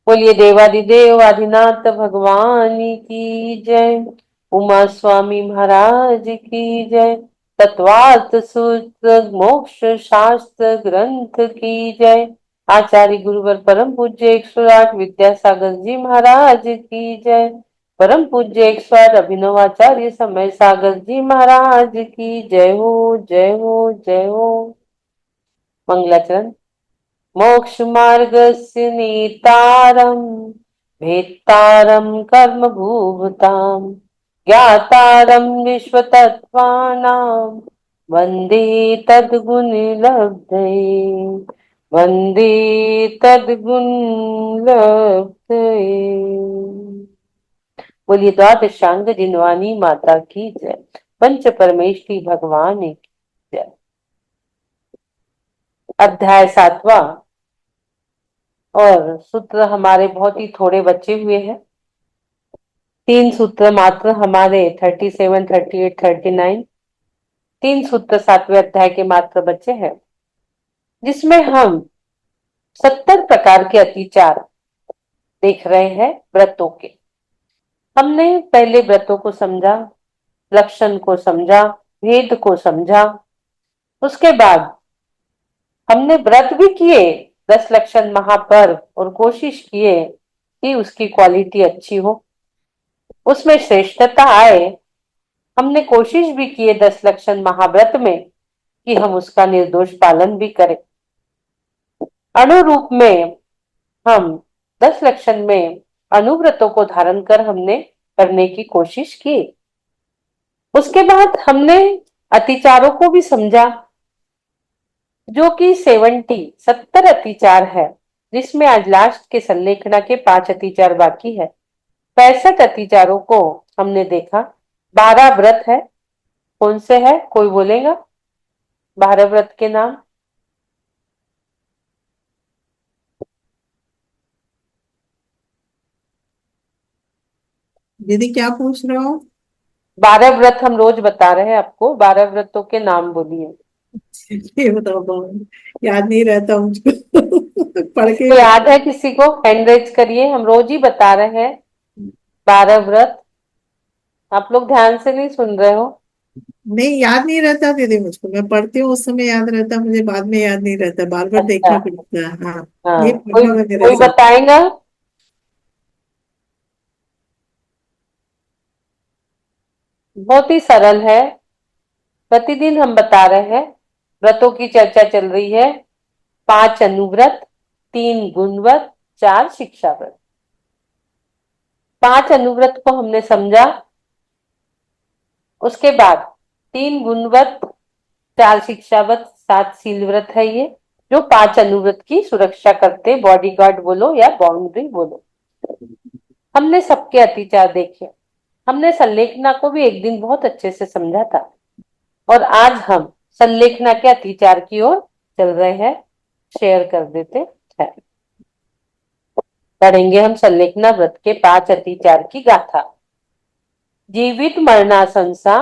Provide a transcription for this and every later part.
बोलिए देवादिदेव आदिनाथ भगवान की जय। उमा स्वामी महाराज की जय। तत्वार्थ सूत्र मोक्ष शास्त्र ग्रंथ की जय। आचार्य गुरुवर परम पूज्य 108 विद्यासागर जी महाराज की जय। परम पूज्य 108 अभिनव आचार्य समय सागर जी महाराज की जय हो, जय हो, जय हो। मंगलाचरण। मोक्ष मार्गस्य नेतारं भेत्तारं कर्म भूभुतां ज्ञातारं विश्वतत्त्वानां वन्दे तद्गुणलब्धये, वन्दे तद्गुणलब्धये। बोलिए द्वादशांग जिनवानी माता की जय। पंच परमेष्ठी भगवान की जय। अध्याय 7वां और सूत्र हमारे बहुत ही थोड़े बचे हुए हैं। 3 सूत्र मात्र हमारे 37, 38, 39। 3 सूत्र 7वें अध्याय के मात्र बचे हैं, जिसमें हम 70 प्रकार के अतिचार देख रहे हैं व्रतों के। हमने पहले व्रतों को समझा, लक्षण को समझा, भेद को समझा। उसके बाद हमने व्रत भी किए 10 लक्षण महापर्व और कोशिश किए कि उसकी क्वालिटी अच्छी हो, उसमें श्रेष्ठता आए। हमने कोशिश भी की 10 लक्षण महाव्रत में कि हम उसका निर्दोष पालन भी करें। अनुरूप में हम 10 लक्षण में अनुव्रतों को धारण कर हमने करने की कोशिश की। उसके बाद हमने अतिचारों को भी समझा, जो कि 70 अतिचार है, जिसमें आज लास्ट के संलेखना के 5 अतिचार बाकी है। 65 अतिचारों को हमने देखा। 12 व्रत है। कौन से है, कोई बोलेगा 12 व्रत के नाम? दीदी क्या पूछ रहे हो? 12 व्रत हम रोज बता रहे हैं आपको। 12 व्रतों के नाम बोलिए। ये बताओ याद नहीं रहता मुझको पढ़ किसी के को ही याद बता। है? किसी को हैंड रेज करिए। हम रोज ही बता रहे हैं 12 व्रत। आप लोग ध्यान से नहीं सुन रहे हो। नहीं, याद नहीं रहता दीदी मुझको। मैं पढ़ती हूँ उस समय याद रहता, मुझे बाद में याद नहीं रहता, बार बार अच्छा। देखना पड़ता है। हाँ, हाँ, ये कोई प्रॉब्लम है मेरे कोई साथ। बताएगा? बहुत ही सरल है। प्रतिदिन हम बता रहे हैं। व्रतों की चर्चा चल रही है। 5 अनुव्रत, 3 गुणव्रत, 4 शिक्षा व्रत। 5 अनुव्रत को हमने समझा। उसके बाद 3 गुणव्रत, 4 शिक्षा व्रत, 7 शील व्रत है ये, जो 5 अनुव्रत की सुरक्षा करते, बॉडीगार्ड बोलो या बाउंड्री बोलो। हमने सबके अतिचार देखे। हमने संलेखना को भी एक दिन बहुत अच्छे से समझा था, और आज हम संलेखना के अतिचार की ओर चल रहे हैं। शेयर कर देते हैं। पढ़ेंगे हम संलेखना व्रत के 5 अतिचार की गाथा। जीवित मरणाशंसा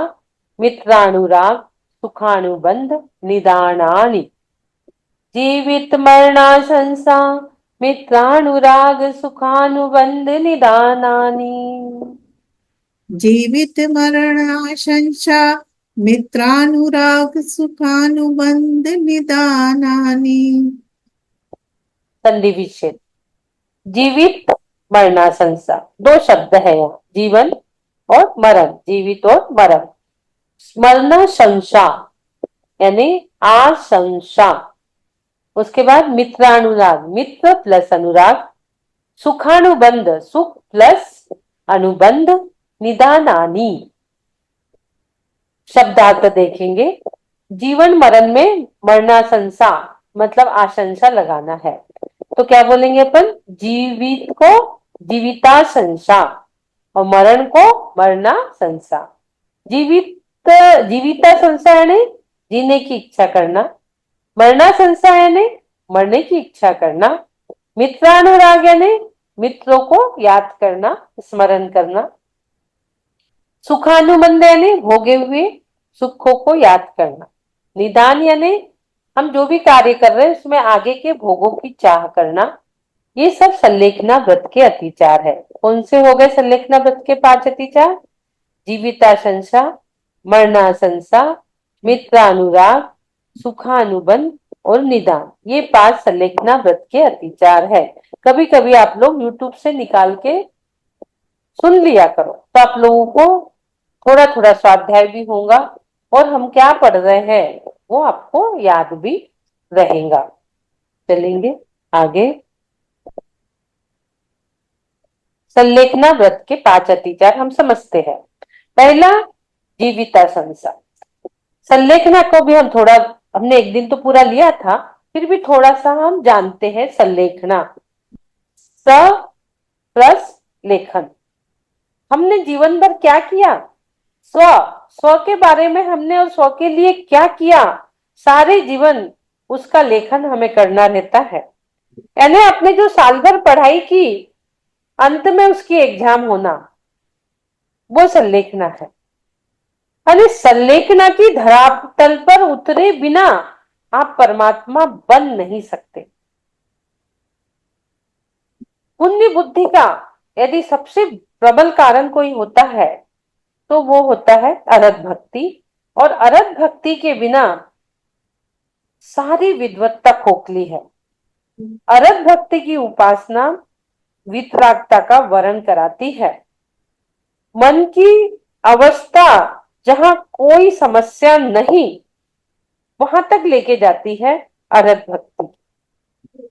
मित्रानुराग सुखानुबंध निदानानि। जीवित मरणाशंसा मित्रानुराग सुखानुबंध निदानानि। जीवित मरण आशंसा मित्रानुराग सुखानुबंध निदानानि। संधि विच्छेद। जीवित मरणाशंसा 2 शब्द है यहाँ, जीवन और मरण, जीवित और मरण। मरना शंसा यानी आशंसा। उसके बाद मित्रानुराग, मित्र प्लस अनुराग। सुखानुबंध, सुख प्लस अनुबंध। निदानानी। शब्दार्थ देखेंगे। जीवन मरण में मरणाशंसा मतलब आशंसा लगाना है, तो क्या बोलेंगे अपन? जीवित को जीविताशंसा और मरण को मरना संसा। जीवित जीविता संसा यानी जीने की इच्छा करना। मरना संसा यानी मरने की इच्छा करना। मित्रानुराग यानी मित्रों को याद करना, स्मरण करना। सुखानुबंध यानी भोगे हुए सुखों को याद करना। निदान यानी हम जो भी कार्य कर रहे हैं उसमें आगे के भोगों की चाह करना। ये सब संलेखना व्रत के अतिचार है। कौन से हो गए संलेखना व्रत के 5 अतिचार? जीविताशंसा, मरणाशंसा, मित्रानुराग, सुखानुबंध और निदान। ये 5 संलेखना व्रत के अतिचार है। कभी कभी आप लोग YouTube से निकाल के सुन लिया करो, तो आप लोगों को थोड़ा थोड़ा स्वाध्याय भी होगा और हम क्या पढ़ रहे हैं वो आपको याद भी रहेगा। चलेंगे आगे। संलेखना व्रत के 5 अतिचार हम समझते हैं। पहला, जीविताशंसा। संलेखना को भी हम थोड़ा, हमने एक दिन तो पूरा लिया था, फिर भी थोड़ा सा हम जानते हैं संलेखना। स प्लस लेखन। हमने जीवन भर क्या किया, स्व स्व के बारे में हमने और स्व के लिए क्या किया, सारे जीवन उसका लेखन हमें करना रहता है। यानी आपने जो साल भर पढ़ाई की, अंत में उसकी एग्जाम होना, वो संलेखना है। यानी संलेखना की धरातल पर उतरे बिना आप परमात्मा बन नहीं सकते। पुण्य बुद्धि का यदि सबसे प्रबल कारण कोई होता है तो वो होता है अरहत भक्ति, और अरहत भक्ति के बिना सारी विद्वत्ता खोखली है। अरहत भक्ति की उपासना वितरागता का वर्ण कराती है। मन की अवस्था जहां कोई समस्या नहीं, वहां तक लेके जाती है अरहत भक्ति।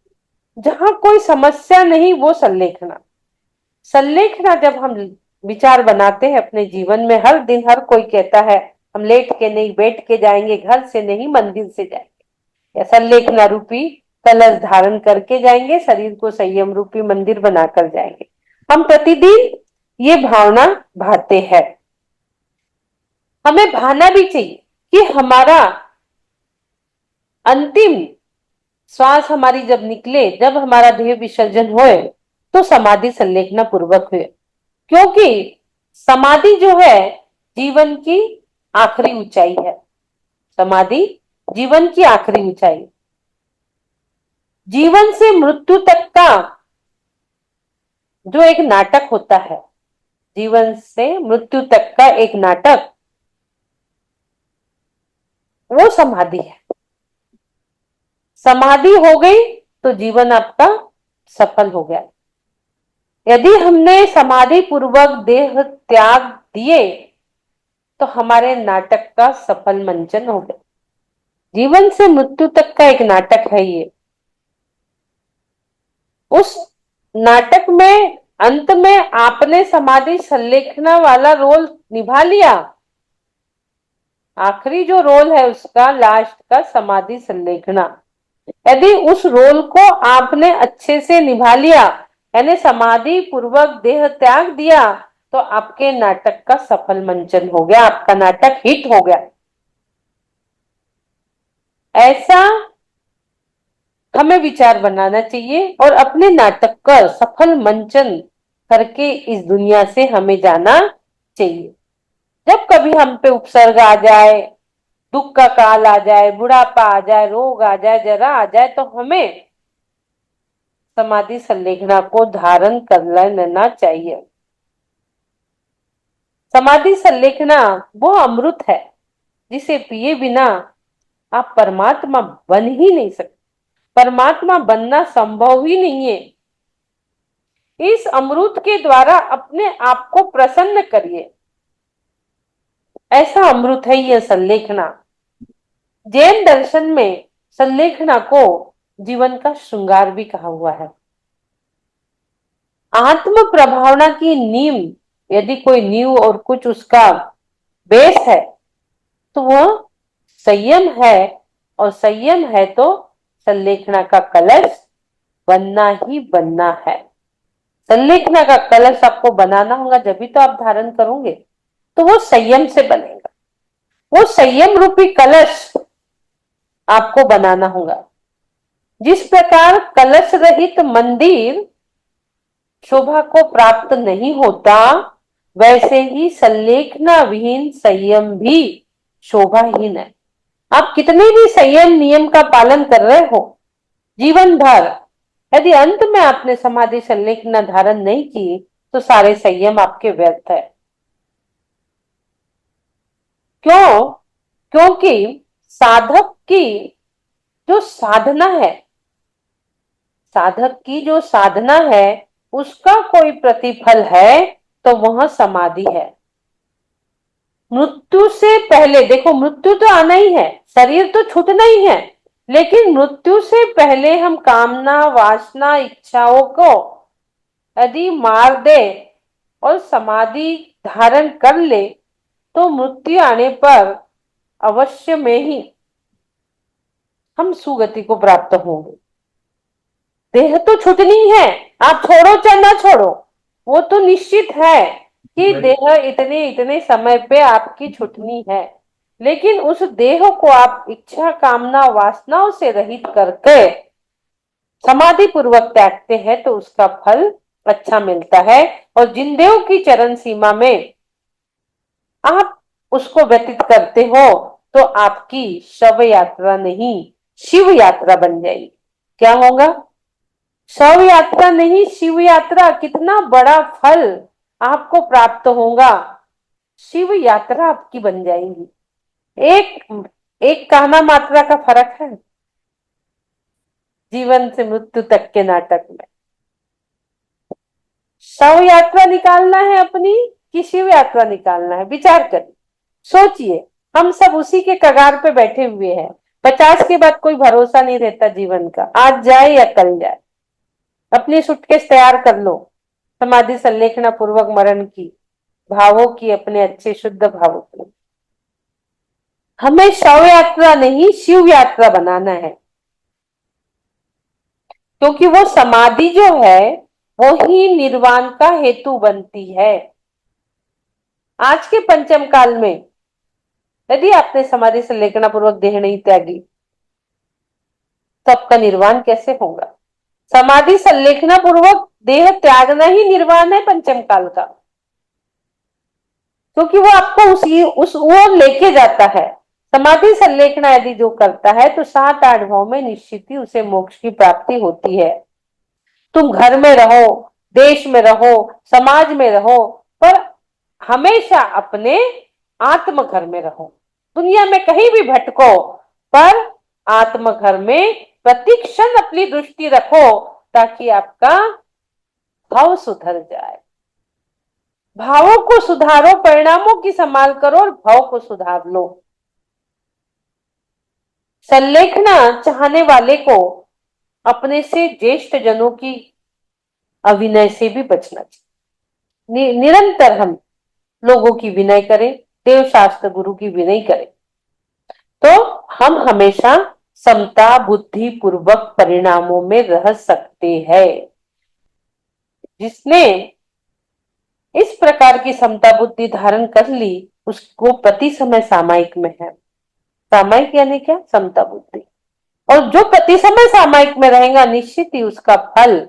जहां कोई समस्या नहीं वो संलेखना। संलेखना जब हम विचार बनाते हैं अपने जीवन में, हर दिन हर कोई कहता है हम लेट के नहीं बैठ के जाएंगे, घर से नहीं मंदिर से जाएंगे, या संलेखना रूपी कलश धारण करके जाएंगे, शरीर को संयम रूपी मंदिर बनाकर जाएंगे। हम प्रतिदिन ये भावना भाते हैं। हमें भाना भी चाहिए कि हमारा अंतिम श्वास हमारी जब निकले, जब हमारा देह विसर्जन होए, तो समाधि संलेखना पूर्वक हुए। क्योंकि समाधि जो है जीवन की आखिरी ऊंचाई है। समाधि जीवन की आखिरी ऊंचाई। जीवन से मृत्यु तक का जो एक नाटक होता है, जीवन से मृत्यु तक का एक नाटक, वो समाधि है। समाधि हो गई तो जीवन आपका सफल हो गया। यदि हमने समाधि पूर्वक देह त्याग दिए तो हमारे नाटक का सफल मंचन हो गया। जीवन से मृत्यु तक का एक नाटक है ये। उस नाटक में अंत में आपने समाधि संलेखना वाला रोल निभा लिया। आखिरी जो रोल है उसका, लास्ट का, समाधि संलेखना। यदि उस रोल को आपने अच्छे से निभा लिया, यानी समाधि पूर्वक देह त्याग दिया, तो आपके नाटक का सफल मंचन हो गया, आपका नाटक हिट हो गया। ऐसा हमें विचार बनाना चाहिए और अपने नाटक का सफल मंचन करके इस दुनिया से हमें जाना चाहिए। जब कभी हम पे उपसर्ग आ जाए, दुख का काल आ जाए, बुढ़ापा आ जाए, रोग आ जाए, जरा आ जाए, तो हमें समाधि संलेखना को धारण कर लेना चाहिए। समाधि संलेखना वो अमृत है जिसे पिए बिना आप परमात्मा बन ही नहीं सकते। परमात्मा बनना संभव ही नहीं है। इस अमृत के द्वारा अपने आप को प्रसन्न करिए। ऐसा अमृत है यह संलेखना। जैन दर्शन में संलेखना को जीवन का श्रृंगार भी कहा हुआ है। आत्म प्रभावना की नींव, यदि कोई नींव और कुछ उसका बेस है, तो वह संयम है, और संयम है तो संलेखना का कलश बनना ही बनना है। संलेखना का कलश आपको बनाना होगा, जब भी तो आप धारण करोगे, तो वो संयम से बनेगा। वो संयम रूपी कलश आपको बनाना होगा। जिस प्रकार कलश रहित मंदिर शोभा को प्राप्त नहीं होता, वैसे ही संलेखना विहीन संयम भी शोभाहीन है। आप कितने भी संयम नियम का पालन कर रहे हो जीवन भर, यदि अंत में आपने समाधि संलेखना धारण नहीं की तो सारे संयम आपके व्यर्थ है। क्यों? क्योंकि साधक की जो साधना है, साधक की जो साधना है उसका कोई प्रतिफल है तो वह समाधि है। मृत्यु से पहले देखो, मृत्यु तो आना ही है, शरीर तो छूटना ही है, लेकिन मृत्यु से पहले हम कामना वासना इच्छाओं को यदि मार दे और समाधि धारण कर ले तो मृत्यु आने पर अवश्य में ही हम सुगति को प्राप्त होंगे। देह तो छूटनी है, आप छोड़ो चाहे ना छोड़ो, वो तो निश्चित है कि देह इतने इतने समय पे आपकी छूटनी है, लेकिन उस देह को आप इच्छा कामना वासनाओं से रहित करके समाधि पूर्वक त्यागते हैं तो उसका फल अच्छा मिलता है। और जिन देव की चरण सीमा में आप उसको व्यतीत करते हो तो आपकी शव यात्रा नहीं शिव यात्रा बन जाएगी। क्या होगा? शव यात्रा नहीं शिव यात्रा। कितना बड़ा फल आपको प्राप्त होगा, शिव यात्रा आपकी बन जाएगी। एक एक कहना मात्रा का फर्क है जीवन से मृत्यु तक के नाटक में। शव यात्रा निकालना है अपनी कि शिव यात्रा निकालना है? विचार करिए, सोचिए। हम सब उसी के कगार पे बैठे हुए हैं। 50 के बाद कोई भरोसा नहीं रहता जीवन का, आज जाए या कल जाए। अपनी सूटकेस तैयार कर लो समाधि संलेखना पूर्वक मरण की, भावों की, अपने अच्छे शुद्ध भावों की। हमें शव यात्रा नहीं शिव यात्रा बनाना है, क्योंकि वो समाधि जो है वो ही निर्वाण का हेतु बनती है। आज के पंचम काल में यदि आपने समाधि संलेखना पूर्वक देह नहीं त्यागी तो आपका निर्वाण कैसे होगा? समाधि संलेखना पूर्वक देह त्यागना ही निर्वाण है पंचम काल का, क्योंकि वो आपको उस ओर लेके जाता है। समाधि संलेखना यदि जो करता है तो 7-8 भाव में निश्चित ही उसे मोक्ष की प्राप्ति होती है। तुम घर में रहो, देश में रहो, समाज में रहो, पर हमेशा अपने आत्म घर में रहो। दुनिया में कहीं भी भटको पर आत्म घर में प्रतिक्षण अपनी दृष्टि रखो ताकि आपका भाव सुधर जाए। भावों को सुधारो, परिणामों की संभाल करो और भाव को सुधार लो। संलेखना चाहने वाले को अपने से ज्येष्ठ जनों की अविनय से भी बचना चाहिए। निरंतर हम लोगों की विनय करें, देव शास्त्र गुरु की विनय करें तो हम हमेशा समता बुद्धि पूर्वक परिणामों में रह सकते हैं। जिसने इस प्रकार की समता बुद्धि धारण कर ली उसको प्रति समय सामायिक में है। सामायिक यानी क्या? समता बुद्धि। और जो प्रति समय सामायिक में रहेगा निश्चित ही उसका फल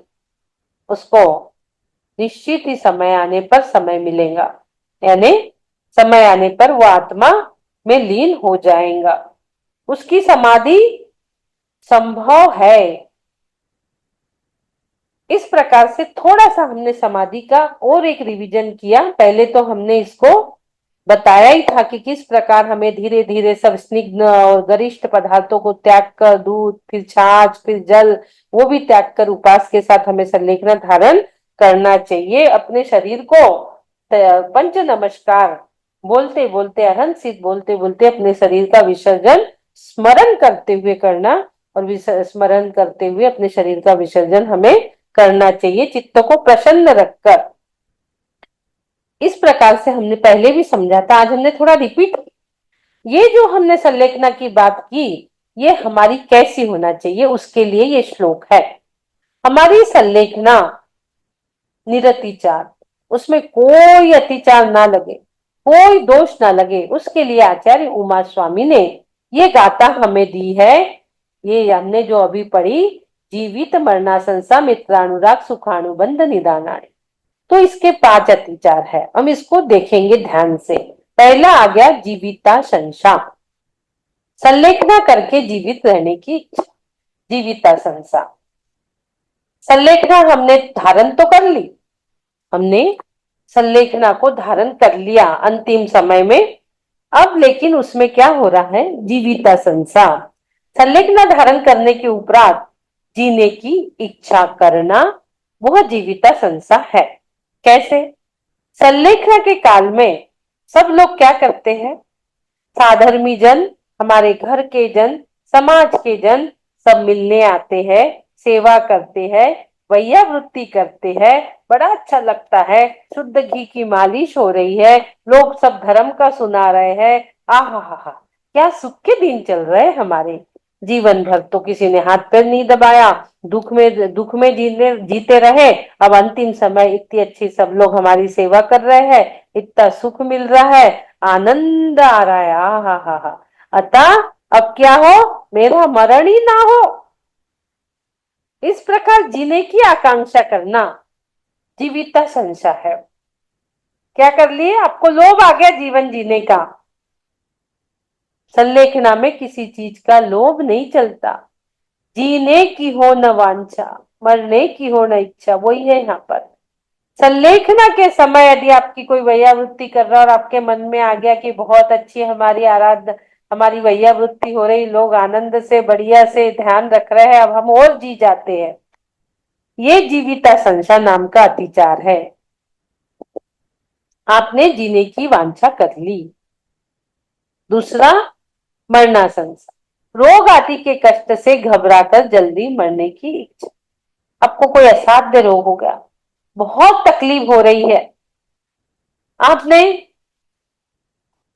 उसको निश्चित ही समय आने पर समय मिलेगा, यानी समय आने पर वो आत्मा में लीन हो जाएगा, उसकी समाधि संभव है। इस प्रकार से थोड़ा सा हमने समाधि का और एक रिवीजन किया। पहले तो हमने इसको बताया ही था कि किस प्रकार हमें धीरे धीरे सब स्निग्ध और गरिष्ठ पदार्थों को त्याग कर दूध, फिर छाछ, फिर जल, वो भी त्याग कर उपास के साथ हमें संलेखना धारण करना चाहिए। अपने शरीर को पंच नमस्कार बोलते बोलते, अहंत सिद्ध बोलते बोलते अपने शरीर का विसर्जन स्मरण करते हुए करना, और स्मरण करते हुए अपने शरीर का विसर्जन हमें करना चाहिए, चित्त को प्रसन्न रखकर। इस प्रकार से हमने पहले भी समझा था, आज हमने थोड़ा रिपीट। ये जो हमने संलेखना की बात की ये हमारी कैसी होना चाहिए उसके लिए ये श्लोक है। हमारी संलेखना निरतिचार, उसमें कोई अतिचार ना लगे, कोई दोष ना लगे, उसके लिए आचार्य उमा स्वामी ने ये गाथा हमें दी है। ये हमने जो अभी पढ़ी, जीवित मरणासंसा मित्रानुराग सुखानुबंध निदानाणी, तो इसके 5 अतिचार है। हम इसको देखेंगे ध्यान से। पहला आ गया जीविता संशा, संलेखना करके जीवित रहने की इच्छा, जीविता संशा। संलेखना हमने धारण तो कर ली, हमने संलेखना को धारण कर लिया अंतिम समय में। अब लेकिन उसमें क्या हो रहा है, जीविता संसार। संलेखना धारण करने के उपरांत जीने की इच्छा करना, वह जीविता संसार है। कैसे? संलेखना के काल में सब लोग क्या करते हैं, साधर्मी जन, हमारे घर के जन, समाज के जन सब मिलने आते हैं, सेवा करते हैं, वैयावृत्ति करते हैं, बड़ा अच्छा लगता है। शुद्ध घी की मालिश हो रही है, लोग सब धर्म का सुना रहे हैं। आहा हा हा, क्या सुख के दिन चल रहे हैं हमारे। जीवन भर तो किसी ने हाथ पैर नहीं दबाया, दुख में जीते रहे। अब अंतिम समय इतनी अच्छी सब लोग हमारी सेवा कर रहे हैं, इतना सुख मिल रहा है, आनंद आ रहा है। आ हा हा हा। अतः अब क्या हो, मेरा मरण ही ना हो, इस प्रकार जीने की आकांक्षा करना जीविता संशय है। क्या कर लिए, आपको लोभ आ गया जीवन जीने का। संलेखना में किसी चीज का लोभ नहीं चलता। जीने की हो न वांछा, मरने की हो न इच्छा, वही है यहाँ पर। संलेखना के समय यदि आपकी कोई वैयावृत्ति कर रहा और आपके मन में आ गया कि बहुत अच्छी हमारी हमारी वैयावृत्ति हो रही, लोग आनंद से बढ़िया से ध्यान रख रहे हैं, अब हम और जी जाते हैं, ये जीविता संशय नाम का अतिचार है। आपने जीने की वांछा कर ली। दूसरा, मरना संशय, रोग आदि के कष्ट से घबराकर जल्दी मरने की इच्छा। आपको कोई असाध्य रोग हो गया, बहुत तकलीफ हो रही है, आपने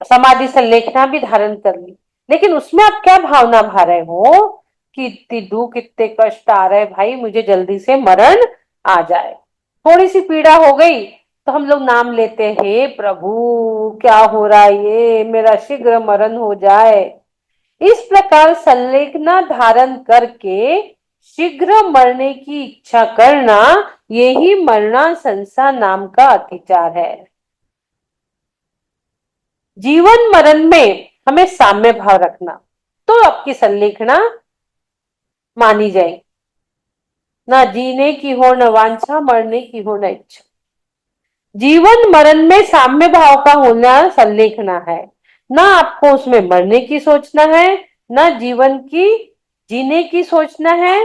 समाधि संलेखना भी धारण कर ली, लेकिन उसमें आप क्या भावना भा रहे हो कि इतनी दुख इतने कष्ट आ रहे भाई, मुझे जल्दी से मरण आ जाए। थोड़ी सी पीड़ा हो गई तो हम लोग नाम लेते हैं, हे प्रभु क्या हो रहा है, ये मेरा शीघ्र मरण हो जाए। इस प्रकार संलेखना धारण करके शीघ्र मरने की इच्छा करना, यही मरना संसार नाम का अतिचार है। जीवन मरण में हमें साम्य भाव रखना, तो आपकी संलेखना मानी जाए। ना जीने की हो न वांछा, मरने की हो न इच्छा। जीवन मरण में साम्य भाव का होना संलेखना है। ना आपको उसमें मरने की सोचना है, ना जीवन की जीने की सोचना है।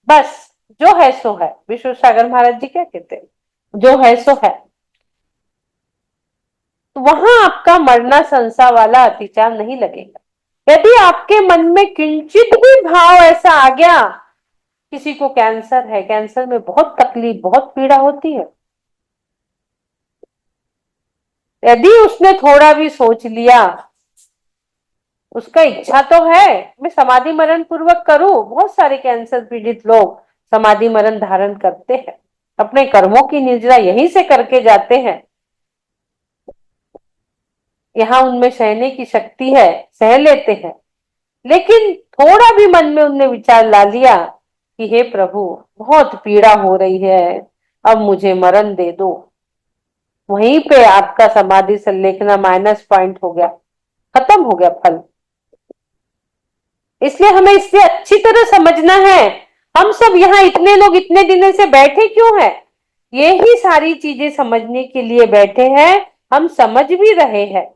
बस जो है सो है। विश्व सागर महाराज जी क्या कहते हैं, जो है सो है। तो वहां आपका मरना संसार वाला अतिचार नहीं लगेगा। यदि आपके मन में किंचित भी भाव ऐसा आ गया, किसी को कैंसर है, कैंसर में बहुत तकलीफ बहुत पीड़ा होती है, यदि उसने थोड़ा भी सोच लिया, उसका इच्छा तो है मैं समाधि मरण पूर्वक करूं, बहुत सारे कैंसर पीड़ित लोग समाधि मरण धारण करते हैं, अपने कर्मों की निर्जरा यहीं से करके जाते हैं। यहाँ उनमें सहने की शक्ति है, सह लेते हैं। लेकिन थोड़ा भी मन में उनने विचार ला लिया कि हे प्रभु बहुत पीड़ा हो रही है, अब मुझे मरण दे दो, वहीं पे आपका समाधि संलेखना माइनस पॉइंट हो गया, खत्म हो गया फल। इसलिए हमें इससे अच्छी तरह समझना है, हम सब यहाँ इतने लोग इतने दिनों से बैठे क्यों हैं, यही सारी चीजें समझने के लिए बैठे हैं। हम समझ भी रहे हैं,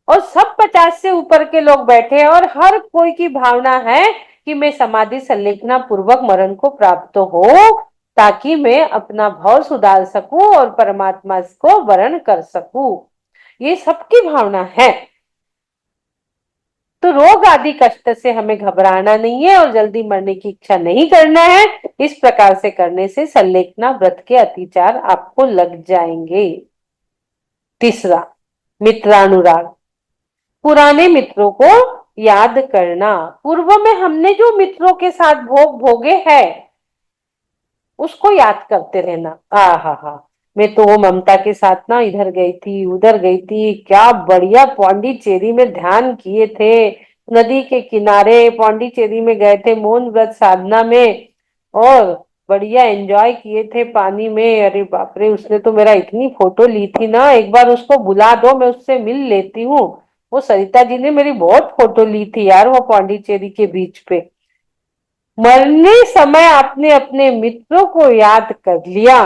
और सब 50 से ऊपर के लोग बैठे हैं, और हर कोई की भावना है कि मैं समाधि संलेखना पूर्वक मरण को प्राप्त हो, ताकि मैं अपना भाव सुधार सकूं और परमात्मा को वरण कर सकूं। ये सबकी भावना है। तो रोग आदि कष्ट से हमें घबराना नहीं है और जल्दी मरने की इच्छा नहीं करना है। इस प्रकार से करने से संलेखना व्रत के अतिचार आपको लग जाएंगे। तीसरा, मित्रानुराग, पुराने मित्रों को याद करना। पूर्व में हमने जो मित्रों के साथ भोग भोगे हैं, उसको याद करते रहना। आ हा हा, मैं तो वो ममता के साथ ना इधर गई थी उधर गई थी, क्या बढ़िया पौंडीचेरी में ध्यान किए थे, नदी के किनारे पौंडीचेरी में गए थे मौन व्रत साधना में, और बढ़िया एंजॉय किए थे पानी में। अरे बाप रे, उसने तो मेरा इतनी फोटो ली थी ना, एक बार उसको बुला दो, मैं उससे मिल लेती हूँ। वो सरिता जी ने मेरी बहुत फोटो ली थी यार, वो पौंडीचेरी के बीच पे। मरने समय आपने अपने मित्रों को याद कर लिया,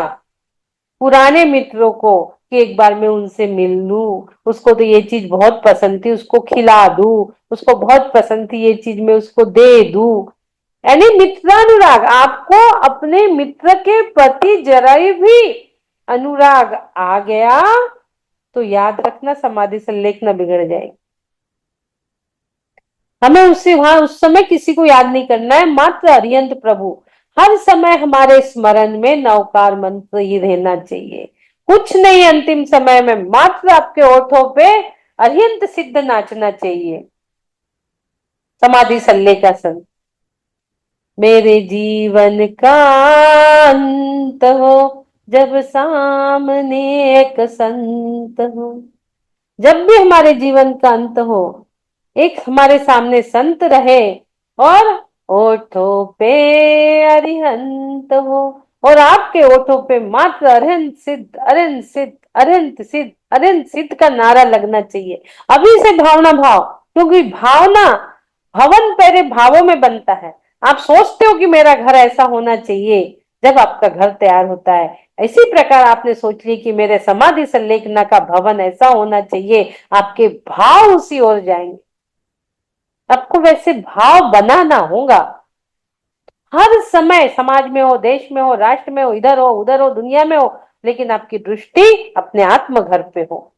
पुराने मित्रों को, कि एक बार मैं उनसे मिल लूं, उसको तो ये चीज बहुत पसंद थी, उसको खिला दूं, उसको बहुत पसंद थी ये चीज, मैं उसको दे दूं। यानी मित्रानुराग, आपको अपने मित्र के प्रति जरा भी अनुराग आ गया तो याद रखना, समाधि संलेख न बिगड़ जाएगी। हमें उससे वहां उस समय किसी को याद नहीं करना है, मात्र अरिहंत प्रभु हर समय हमारे स्मरण में नवकार मंत्र ही रहना चाहिए। कुछ नहीं, अंतिम समय में मात्र आपके ओठों पे अरिहंत सिद्ध नाचना चाहिए। समाधि सल्लेखासन। मेरे जीवन का अंत हो जब सामने एक संत हो। जब भी हमारे जीवन का अंत हो, एक हमारे सामने संत रहे और ओठों पे अरिहंत हो, और आपके ओठों पे मात्र अरिहंत सिद्ध, अरिहंत सिद्ध, अरिहंत सिद्ध, अरिहंत सिद्ध का नारा लगना चाहिए। अभी से भावना भाव, क्योंकि भावना भवन पहले भावों में बनता है। आप सोचते हो कि मेरा घर ऐसा होना चाहिए, जब आपका घर तैयार होता है। इसी प्रकार आपने सोच ली कि मेरे समाधि संलेखना का भवन ऐसा होना चाहिए, आपके भाव उसी ओर जाएंगे। आपको वैसे भाव बनाना होगा। हर समय समाज में हो, देश में हो, राष्ट्र में हो, इधर हो उधर हो, दुनिया में हो, लेकिन आपकी दृष्टि अपने आत्म घर पे हो।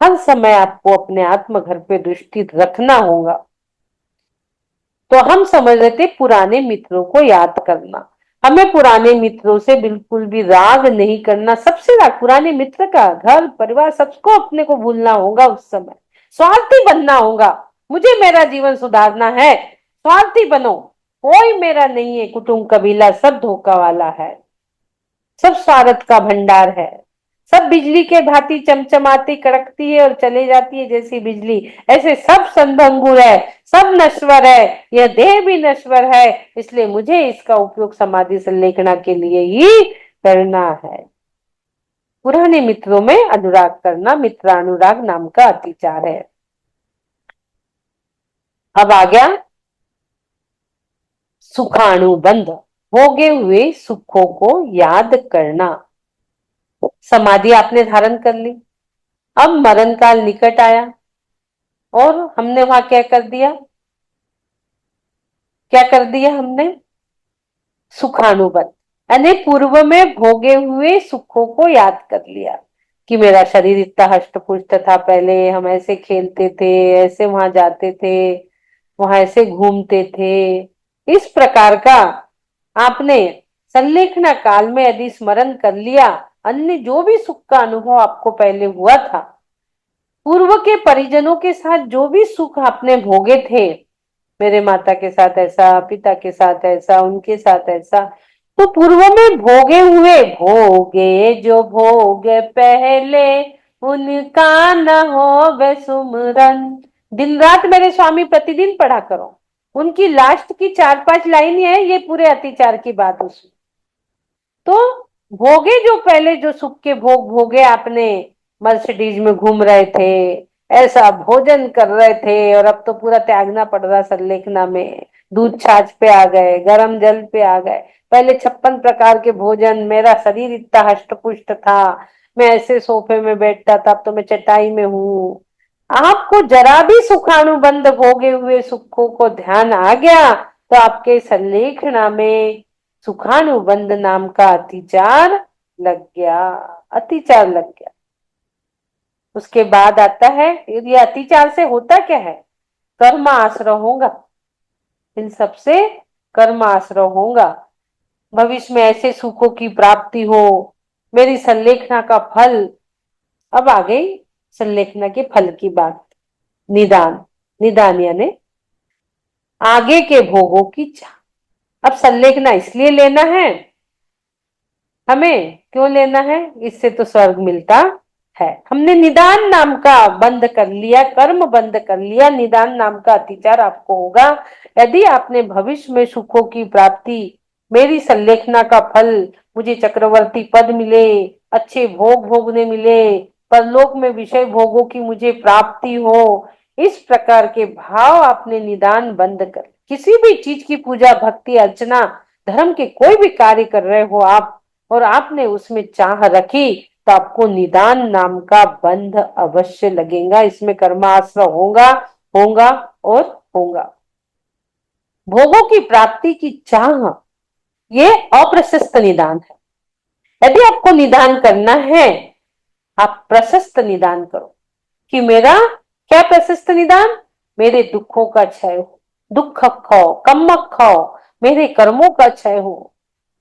हर समय आपको अपने आत्म घर पे दृष्टि रखना होगा। तो हम समझ रहे थे पुराने मित्रों को याद करना। हमें पुराने मित्रों से बिल्कुल भी राग नहीं करना। सबसे राग पुराने मित्र का, घर परिवार सबको अपने को भूलना होगा। उस समय स्वार्थी बनना होगा। मुझे मेरा जीवन सुधारना है, स्वार्थी बनो। कोई मेरा नहीं है, कुटुंब कबीला सब धोखा वाला है, सब स्वार्थ का भंडार है। सब बिजली के भांति चमचमाती कड़कती है और चले जाती है जैसी बिजली, ऐसे सब संभंगुर है, सब नश्वर है, यह देह भी नश्वर है। इसलिए मुझे इसका उपयोग समाधि संलेखना के लिए ही करना है। पुराने मित्रों में अनुराग करना मित्रानुराग नाम का अतिचार है। अब आ गया सुखानुबंध, भोगे हुए सुखों को याद करना। समाधि आपने धारण कर ली, अब मरण काल निकट आया और हमने वहां क्या कर दिया, क्या कर दिया हमने, सुखानुबंध, यानी पूर्व में भोगे हुए सुखों को याद कर लिया कि मेरा शरीर इतना हष्ट पुष्ट था, पहले हम ऐसे खेलते थे, ऐसे वहां जाते थे, वहां ऐसे घूमते थे। इस प्रकार का आपने संलेखना काल में यदि स्मरण कर लिया, अन्य जो भी सुख का अनुभव आपको पहले हुआ था, पूर्व के परिजनों के साथ जो भी सुख आपने भोगे थे, मेरे माता के साथ ऐसा, पिता के साथ ऐसा, उनके साथ ऐसा, तो पूर्व में भोगे हुए, भोगे जो भोग पहले उनका न हो वे सुमरन। दिन रात मेरे स्वामी प्रतिदिन पढ़ा करो। उनकी लास्ट की 4-5 लाइन है ये पूरे अतिचार की बात उसमें। तो भोगे जो पहले जो सुख के भोग भोगे आपने, मर्सिडीज में घूम रहे थे, ऐसा भोजन कर रहे थे, और अब तो पूरा त्यागना पड़ रहा संलेखना में। दूध छाछ पे आ गए, गरम जल पे आ गए। पहले 56 प्रकार के भोजन, मेरा शरीर इतना हष्ट पुष्ट था, मैं ऐसे सोफे में बैठता था, अब तो मैं चटाई में हूँ। आपको जरा भी सुखानुबंध भोगे हुए सुखों को ध्यान आ गया तो आपके संलेखना में सुखानुबंध नाम का अतिचार लग गया, अतिचार लग गया। उसके बाद आता है, ये अतिचार से होता क्या है, कर्म आश्रय होगा। इन सबसे कर्म आश्रय होगा। भविष्य में ऐसे सुखों की प्राप्ति हो, मेरी संलेखना का फल। अब आ गई संलेखना के फल की बात। निदान, निदान यानी आगे के भोगों की चाह। अब संलेखना इसलिए लेना है हमें, क्यों लेना है, इससे तो स्वर्ग मिलता है। हमने निदान नाम का बंद कर लिया, कर्म बंद कर लिया, निदान नाम का अतिचार आपको होगा। यदि आपने भविष्य में सुखों की प्राप्ति, मेरी संलेखना का फल, मुझे चक्रवर्ती पद मिले, अच्छे भोग भोगने मिले, परलोक में विषय भोगों की मुझे प्राप्ति हो, इस प्रकार के भाव आपने निदान बंद कर, किसी भी चीज की पूजा, भक्ति, अर्चना, धर्म के कोई भी कार्य कर रहे हो आप, और आपने उसमें चाह रखी, तो आपको निदान नाम का बंध अवश्य लगेगा। इसमें कर्माश्रय होगा, होगा और होगा। भोगों की प्राप्ति की चाह, ये अप्रशस्त निदान है। यदि आपको निदान करना है, आप प्रशस्त निदान करो कि मेरा क्या प्रशस्त निदान, मेरे दुखों का क्षय हो, दुख खाओ, कम्मक खाओ, मेरे कर्मों का क्षय हो,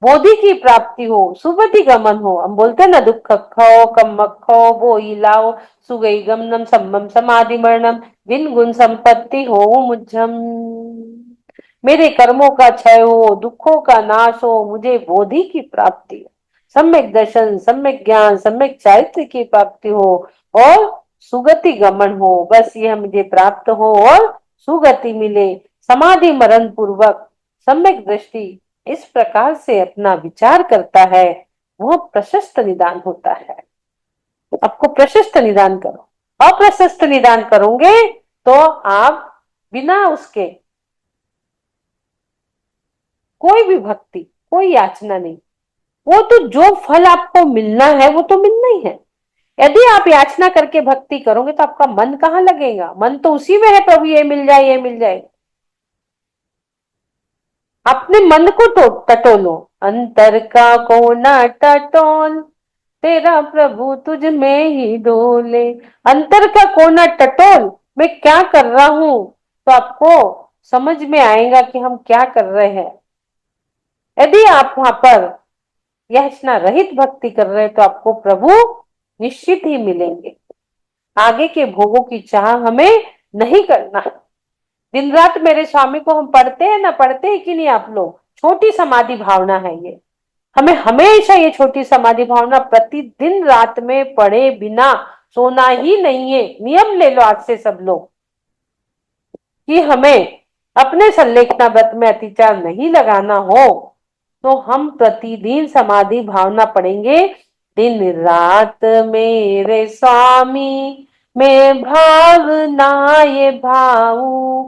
बोधि की प्राप्ति हो, सुबति गमन हो। हम बोलते हैं ना, दुख खाओ, कम्मक खाओ, बोई लाओ, सुगई गमनम, सम्मम समाधि मरणम, विन गुण संपत्ति हो मुझम। मेरे कर्मों का क्षय हो, दुखों का नाश हो, मुझे बोधि की प्राप्ति हो, सम्यक दर्शन, सम्यक ज्ञान, सम्यक चारित्र की प्राप्ति हो, और सुगति गमन हो। बस यह मुझे प्राप्त हो और सुगति मिले, समाधि मरण पूर्वक सम्यक दृष्टि, इस प्रकार से अपना विचार करता है, वह प्रशस्त निदान होता है। आपको प्रशस्त निदान करो, अप्रशस्त निदान करोगे तो आप बिना उसके कोई भी भक्ति, कोई याचना नहीं, वो तो जो फल आपको मिलना है वो तो मिलना ही है। यदि आप याचना करके भक्ति करोगे तो आपका मन कहाँ लगेगा, मन तो उसी में है, प्रभु ये मिल जाए, ये मिल जाए। अपने मन को तो टटोलो, अंतर का कोना टटोल, तेरा प्रभु तुझ में ही डोले। अंतर का कोना टटोल, मैं क्या कर रहा हूं, तो आपको समझ में आएगा कि हम क्या कर रहे हैं। यदि आप वहां पर याचना रहित भक्ति कर रहे हैं तो आपको प्रभु निश्चित ही मिलेंगे। आगे के भोगों की चाह हमें नहीं करना। दिन रात मेरे स्वामी को हम पढ़ते हैं ना, पढ़ते हैं कि नहीं आप लोग, छोटी समाधि भावना है ये। हमें हमेशा ये छोटी समाधि भावना प्रतिदिन रात में पढ़े बिना सोना ही नहीं है। नियम ले लो आज से सब लोग कि हमें अपने संलेखना व्रत में अतिचार नहीं लगाना हो, तो हम प्रतिदिन समाधि भावना पढ़ेंगे। दिन रात मेरे स्वामी मैं भावना ये भाऊ,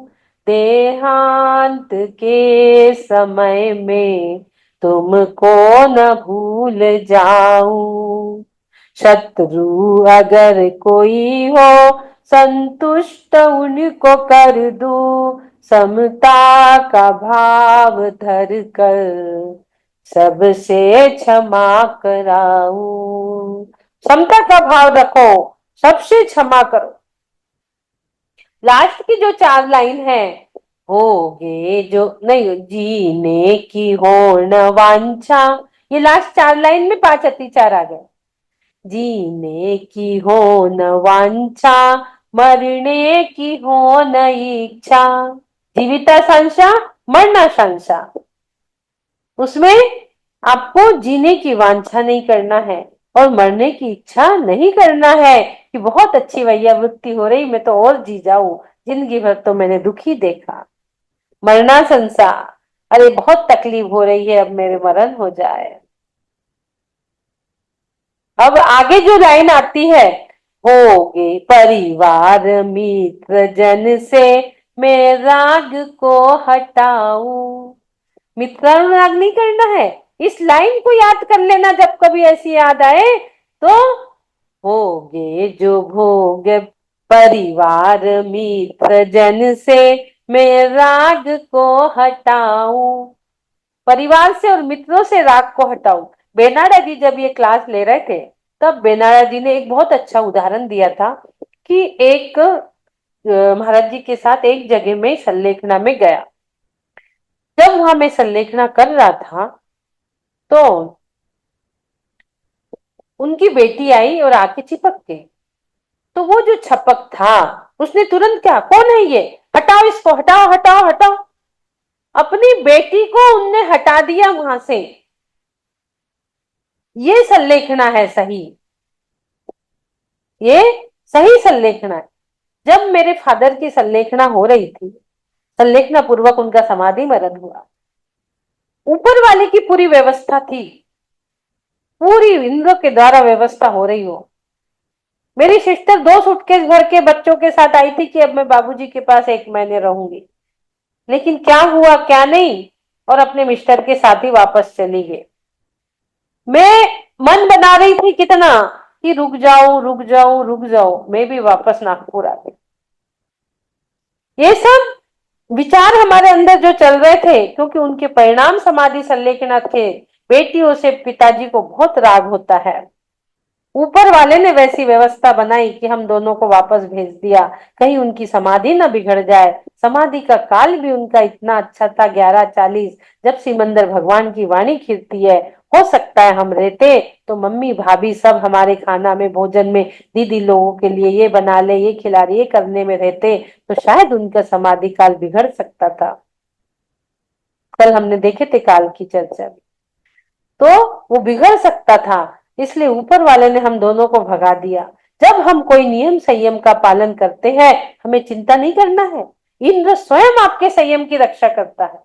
देहांत के समय में तुमको न भूल जाऊं। शत्रु अगर कोई हो संतुष्ट उनको कर दूं, समता का भाव धर कर सबसे क्षमा कराऊं। समता का भाव रखो, सबसे क्षमा करो। लास्ट की जो 4 लाइन है, होगे जो नहीं, जीने की हो न वांछा, ये लास्ट 4 लाइन में 5 अतिचार आ गए। जीने की हो न वांछा, मरने की हो न इच्छा, जीविता संशा, मरना संशा। उसमें आपको जीने की वांछा नहीं करना है और मरने की इच्छा नहीं करना है कि बहुत अच्छी भैया वृत्ति हो रही, मैं तो और जी जाऊं, जिंदगी भर तो मैंने दुखी देखा। मरना संसार, अरे बहुत तकलीफ हो रही है, अब मेरे मरण हो जाए। अब आगे जो लाइन आती है, होगे परिवार मित्र जन से मैं राग को हटाऊं। मित्रानुराग नहीं करना है, इस लाइन को याद कर लेना जब कभी ऐसी याद आए तो। होगे जो भोग परिवार मित्र जन से मैं राग को हटाऊं, परिवार से और मित्रों से राग को हटाऊं। बेनाडा जी जब ये क्लास ले रहे थे, तब बेनाडा जी ने एक बहुत अच्छा उदाहरण दिया था कि एक महाराज जी के साथ एक जगह में संलेखना में गया। जब वहां मैं संलेखना कर रहा था तो उनकी बेटी आई और आके चिपक गई। तो वो जो छपक था उसने तुरंत क्या, कौन है ये, हटाओ इसको, हटाओ हटाओ हटाओ। अपनी बेटी को उनने हटा दिया वहां से। ये संलेखना है सही, ये सही संलेखना है। जब मेरे फादर की संलेखना हो रही थी, संलेखना पूर्वक उनका समाधि मरण हुआ, ऊपर वाले की पूरी व्यवस्था थी, पूरी इंद्र के द्वारा व्यवस्था हो रही हो। मेरी सिस्टर 2 सूटकेस भर के बच्चों के साथ आई थी कि अब मैं बाबूजी के पास 1 महीने रहूंगी। लेकिन क्या हुआ क्या नहीं, और अपने मिस्टर के साथ ही वापस चली गई। मैं मन बना रही थी कितना कि रुक जाऊं रुक जाऊं रुक जाऊं, मैं भी वापस नागपुर आ गई। ये सब विचार हमारे अंदर जो चल रहे थे, क्योंकि उनके परिणाम समाधि संलेखनाथ थे। बेटियों से पिताजी को बहुत राग होता है। ऊपर वाले ने वैसी व्यवस्था बनाई कि हम दोनों को वापस भेज दिया, कहीं उनकी समाधि न बिगड़ जाए। समाधि का काल भी उनका इतना अच्छा था, 11:40, जब सिमंदर भगवान की वाणी खिलती है। हो सकता है हम रहते तो मम्मी भाभी सब हमारे खाना में भोजन में दीदी लोगों के लिए ये बना ले ये खिला रही ये करने में रहते, तो शायद उनका समाधि काल बिगड़ सकता था। कल हमने देखे थे काल की चर्चा में, तो वो बिगड़ सकता था। इसलिए ऊपर वाले ने हम दोनों को भगा दिया। जब हम कोई नियम संयम का पालन करते हैं, हमें चिंता नहीं करना है। इंद्र स्वयं आपके संयम की रक्षा करता है।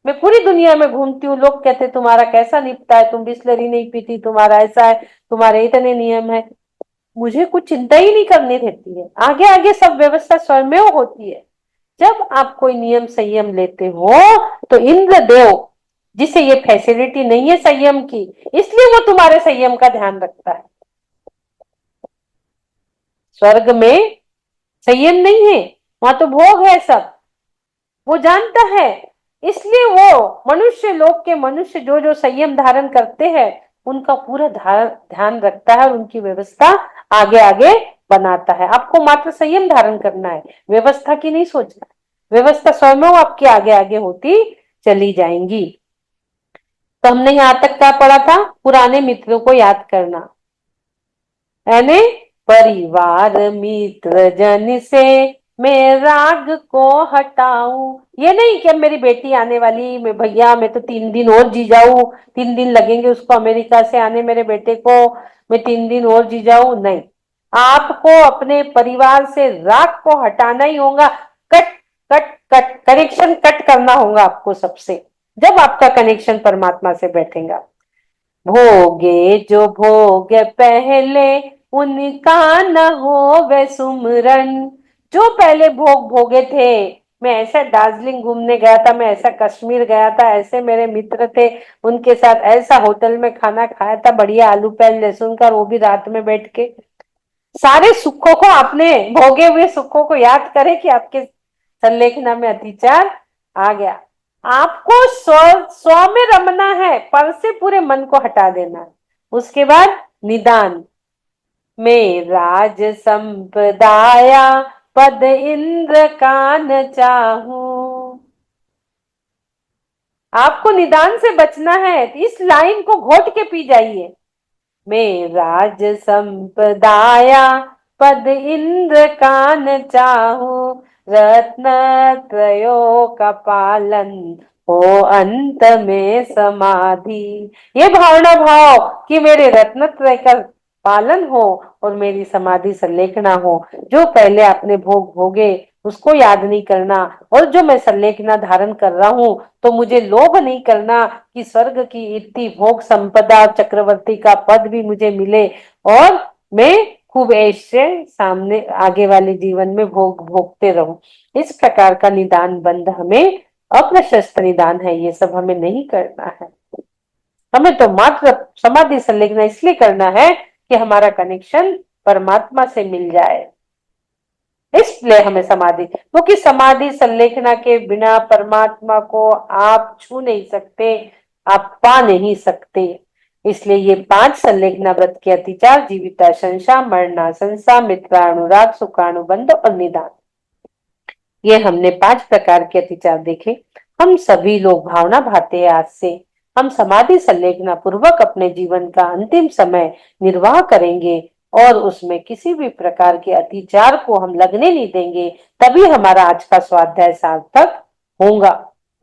मैं पूरी दुनिया में घूमती हूँ, लोग कहते तुम्हारा कैसा निपटा है, तुम बिस्लरी नहीं पीती, तुम्हारा ऐसा है, तुम्हारे इतने नियम है। मुझे कुछ चिंता ही नहीं करनी रहती है, आगे आगे सब व्यवस्था स्वयं होती है। जब आप कोई नियम संयम लेते हो, तो इंद्र देव, जिसे ये फैसिलिटी नहीं है संयम की, इसलिए वो तुम्हारे संयम का ध्यान रखता है। स्वर्ग में संयम नहीं है, वहां तो भोग है सब, वो जानता है। इसलिए वो मनुष्य लोक के मनुष्य जो जो संयम धारण करते हैं, उनका पूरा ध्यान रखता है और उनकी व्यवस्था आगे आगे बनाता है। आपको मात्र संयम धारण करना है, व्यवस्था की नहीं सोचना। व्यवस्था स्वयं आपकी आगे आगे होती चली जाएंगी। तो हमने यहाँ तक क्या पढ़ा था, पुराने मित्रों को याद करना, यानी परिवार मित्र जन से मैं राग को हटाऊं। ये नहीं कि अब मेरी बेटी आने वाली, मैं भैया मैं तो 3 दिन और जी जाऊं, 3 दिन लगेंगे उसको अमेरिका से आने मेरे बेटे को, मैं 3 दिन और जी जाऊं, नहीं। आपको अपने परिवार से राग को हटाना ही होगा। Cut cut cut connection cut करना होगा आपको सबसे, जब आपका कनेक्शन परमात्मा से बैठेगा। भोगे जो भोग पहले उनका न हो वे सुमरन। जो पहले भोग भोगे थे, मैं ऐसा दार्जिलिंग घूमने गया था, मैं ऐसा कश्मीर गया था, ऐसे मेरे मित्र थे, उनके साथ ऐसा होटल में खाना खाया था बढ़िया, आलू प्याज लहसुन का, वो भी रात में बैठ के। सारे सुखों को आपने भोगे हुए सुखों को याद करें कि आपके संलेखना में अतिचार आ गया। आपको स्व स्व में रमना है, पर से पूरे मन को हटा देना है। उसके बाद निदान में राज संपदाया पद इंद्र का न चाहूं। आपको निदान से बचना है, इस लाइन को घोट के पी जाइए। मैं राज संपदाया पद इंद्र कान चाहूं, रत्न त्रयो का पालन हो अंत में समाधि। ये भावना भाव कि मेरे रत्न त्रय का पालन हो और मेरी समाधि संलेखना हो। जो पहले आपने भोग भोगे उसको याद नहीं करना, और जो मैं संलेखना धारण कर रहा हूं, तो मुझे लोभ नहीं करना कि स्वर्ग की इतनी भोग संपदा चक्रवर्ती का पद भी मुझे मिले, और मैं खूब ऐसे सामने आगे वाले जीवन में भोग भोगते रहूं। इस प्रकार का निदान बंध हमें, अप्रशस्त निदान है, ये सब हमें नहीं करना है। हमें तो मात्र समाधि संलेखना इसलिए करना है कि हमारा कनेक्शन परमात्मा से मिल जाए, इसलिए हमें समाधि, क्योंकि समाधि संलेखना के बिना परमात्मा को आप छू नहीं सकते, आप पा नहीं सकते। इसलिए ये 5 संलेखना व्रत के अतिचार, जीविता, शंसा, मरना, संसा, मित्रानुराग, सुखानुबंध और निदान, ये हमने 5 प्रकार के अतिचार देखे। हम सभी लोग भावना भाते हैं, आज से हम समाधि संलेखना पूर्वक अपने जीवन का अंतिम समय निर्वाह करेंगे, और उसमें किसी भी प्रकार के अतिचार को हम लगने नहीं देंगे। तभी हमारा आज का स्वाध्याय सार्थक होगा।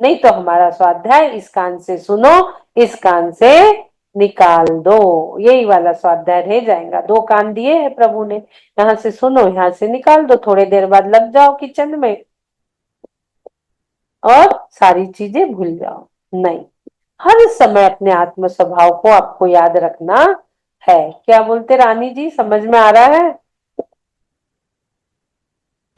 नहीं तो हमारा स्वाध्याय इस कान से सुनो, इस कान से निकाल दो, यही वाला स्वाध्याय रह जाएगा। 2 कान दिए हैं प्रभु ने, यहाँ से सुनो यहाँ से निकाल दो, थोड़ी देर बाद लग जाओ किचन में और सारी चीजें भूल जाओ। नहीं, हर समय अपने आत्म स्वभाव को आपको याद रखना है। क्या बोलते रानी जी, समझ में आ रहा है?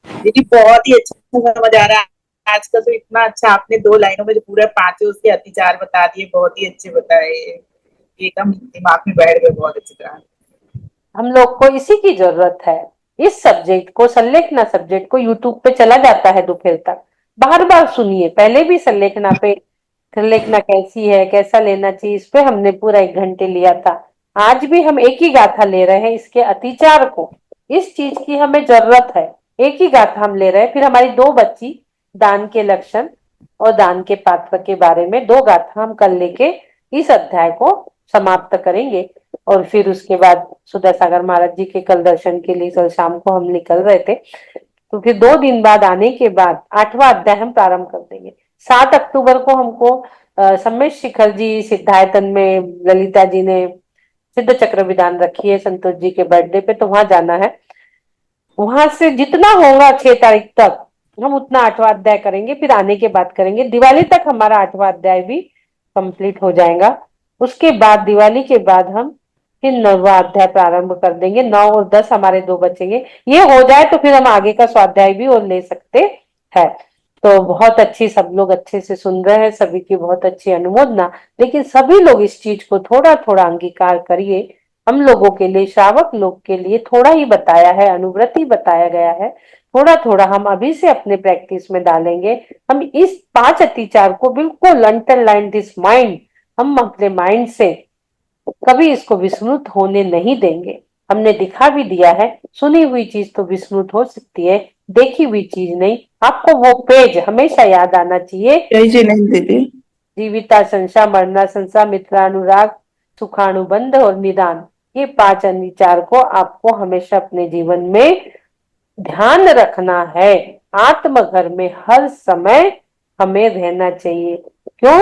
दीदी बहुत ही अच्छा समझ आ रहा है। आज का तो इतना अच्छा आपने 2 लाइनों में जो पूरा पांचों उसके अतिचार बता दिए, बहुत ही अच्छे बताए। एकदम दिमाग में बैठ गए बहुत अच्छी तरह। हम लोग को इसी की जरूरत है। इस सब्जेक्ट को, संलेखना सब्जेक्ट को यूट्यूब पे चला जाता है दोपहर तक, बार बार सुनिए। पहले भी संलेखना पे, संलेखना कैसी है, कैसा लेना चाहिए, इस पे हमने पूरा 1 घंटे लिया था। आज भी हम एक ही गाथा ले रहे हैं, इसके अतिचार को। इस चीज की हमें जरूरत है। एक ही गाथा हम ले रहे हैं। फिर हमारी 2 बच्ची दान के लक्षण और दान के पात्र के बारे में 2 गाथा हम कल लेके इस अध्याय को समाप्त करेंगे। और फिर उसके बाद सुधा सागर महाराज जी के कल दर्शन के लिए कल शाम को हम निकल रहे थे। तो फिर 2 दिन बाद आने के बाद 8वां अध्याय हम प्रारंभ कर देंगे। 7 अक्टूबर को हमको सम्मेश शिखर जी सिद्धायतन में ललिता जी ने सिद्ध चक्र विधान रखी है संतोष जी के बर्थडे पे, तो वहां जाना है। वहां से जितना होगा 6 तारीख तक हम उतना 8वां अध्याय करेंगे, फिर आने के बाद करेंगे। दिवाली तक हमारा 8वां अध्याय भी कंप्लीट हो जाएगा। उसके बाद दिवाली के बाद हम फिर 9वां अध्याय प्रारंभ कर देंगे। 9 और 10 हमारे 2 बचेंगे। ये हो जाए तो फिर हम आगे का स्वाध्याय भी और ले सकते हैं। तो बहुत अच्छी, सब लोग अच्छे से सुन रहे हैं, सभी की बहुत अच्छी अनुमोदना। लेकिन सभी लोग इस चीज को थोड़ा थोड़ा अंगीकार करिए। हम लोगों के लिए, श्रावक लोग के लिए थोड़ा ही बताया है, अनुव्रति बताया गया है। थोड़ा थोड़ा हम अभी से अपने प्रैक्टिस में डालेंगे। हम इस 5 अतिचार को बिल्कुल अंडरलाइन दिस माइंड, हम अपने माइंड से कभी इसको विस्मृत होने नहीं देंगे। हमने दिखा भी दिया है, सुनी हुई चीज तो विस्मृत हो सकती है, देखी हुई चीज नहीं। आपको वो पेज हमेशा याद आना चाहिए। जय जी नहीं दीदी। जीविता संशा, मरना संशा, मित्रानुराग, सुखानुबंध और निदान, ये 5 अनिचार को आपको हमेशा अपने जीवन में ध्यान रखना है। आत्मघर में हर समय हमें रहना चाहिए। क्यों?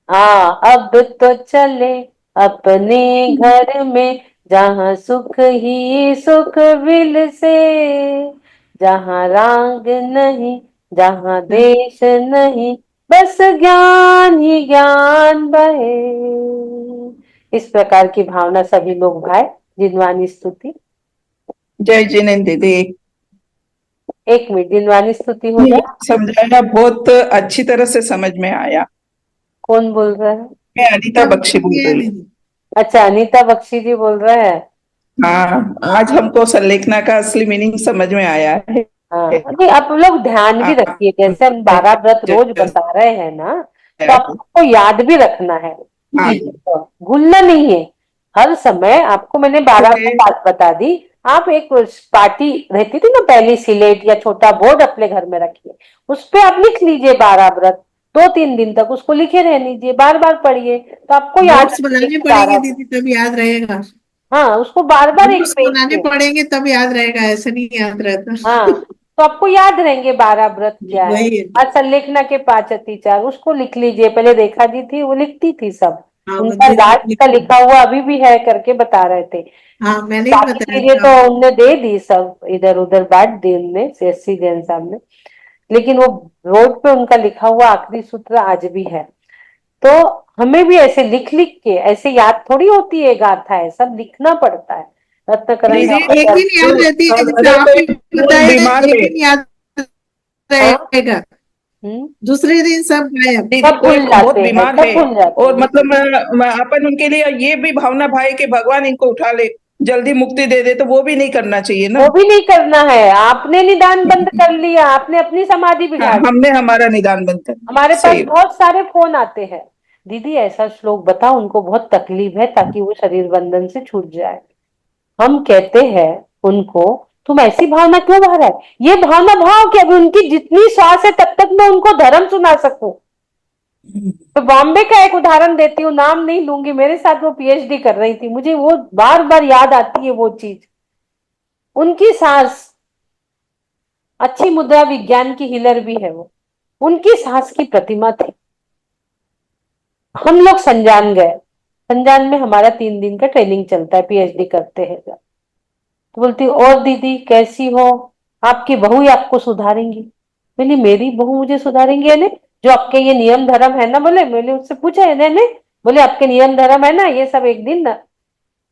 अब तो चले अपने घर में, जहाँ सुख ही सुख विल से, जहाँ राग नहीं, जहाँ देश नहीं, बस ज्ञान ही ज्ञान बहे। इस प्रकार की भावना सभी लोग भाई जिनवानी स्तुति। जय जी नहीं दीदी। 1 मिनट, जिनवानी स्तुति हो ये जाए। समझाया बहुत अच्छी तरह से समझ में आया। कौन बोल रहा है? मैं अनीता बख्शी बोल रही हूँ। दीदी। अच्छा, अनीता बख्शी जी बोल रहे हैं। हाँ, आज हमको संलेखना का असली मीनिंग समझ में आया है। हाँ, नहीं आप लोग ध्यान भी आप रखिए, जैसे हम 12 व्रत रोज बता रहे हैं ना, तो आपको याद भी रखना है हाँ, चीजों को, भूलना नहीं है। हर समय आपको मैंने 12 बात बता दी। आप एक पार्टी रहती थी ना पहली, सिलेट या छोटा बोर्ड अपने घर में रखिए, उस पे आप लिख लीजिए 12 व्रत। 2-3 दिन तक उसको लिखे रह लीजिए, बार बार पढ़िए, तो आपको याद नोट्स बनाने रखेगा पड़ेंगे 12। दीदी तब याद रहेगा। हाँ, उसको बार बार एक नोट्स पेज बनाने पे। पड़ेंगे तब याद रहेगा, ऐसे नहीं याद रहता। हाँ, तो आपको याद रहेंगे 12 व्रत क्या है। वही है। आज संलेखना के 5 अतिचार, उसको लिख लीजिए। पहले रेखा जी थी, वो लिखती थी सब, हाँ उनका मंदिर लास्ट का लिखा हुआ अभी भी है करके बता रहे थे। हाँ मैंने ही बाकी बताया चीजें था। तो उनने दे दी, सब इधर उधर बांट दी उनने, सीएससी जैन साहब ने। लेकिन वो रोड पे उनका लिखा हुआ आखिरी सूत्र आज भी है। तो हमें भी ऐसे लिख लिख के, ऐसे याद थोड़ी होती है गाथा, है सब लिखना पड़ता है। रत्न दीदी करंगा एक दिन याद रहती है, जैसे अरे आपने कोई बहुत बताया बीमार एक है दिन याद हाँ। रहेगा, हम्म। दूसरे दिन सब गायब। दीदी, सब कोई भूल बहुत जाते हैं, बीमार सब है। भूल जाते और हैं। मतलब अपन उनके लिए ये भी भावना भाई कि भगवान इनको उठा ले, जल्दी मुक्ति दे दे, तो वो भी नहीं करना चाहिए वो ना। भी नहीं करना है। आपने निदान बंद कर लिया, आपने अपनी समाधि हाँ, बिगाड़ दी। हमने हमारा निदान बंद कर हमारे दिया, पास सही। बहुत सारे फोन आते हैं, दीदी ऐसा श्लोक बताओ, उनको बहुत तकलीफ है, ताकि वो शरीर बंधन से छूट जाए। हम कहते हैं उनको, तुम ऐसी भावना क्यों भर रहा है? ये भावना भाव कि अभी उनकी जितनी श्वास है तब तक मैं उनको धर्म सुना सकूं। तो बॉम्बे का एक उदाहरण देती हूँ, नाम नहीं लूंगी, मेरे साथ वो पीएचडी कर रही थी, मुझे वो बार बार याद आती है वो चीज। उनकी सांस, अच्छी मुद्रा विज्ञान की हीलर भी है वो, उनकी सांस की प्रतिमा थी। हम लोग संजान गए, संजान में हमारा 3 दिन का ट्रेनिंग चलता है, पीएचडी करते हैं जब। तो बोलती, और दीदी कैसी हो? आपकी बहू ही आपको सुधारेंगी। मैंने, मेरी बहू मुझे सुधारेंगी यानी? जो आपके ये नियम धर्म है ना, बोले, मैंने उससे पूछा है, नहीं बोले आपके नियम धर्म है ना, ये सब एक दिन ना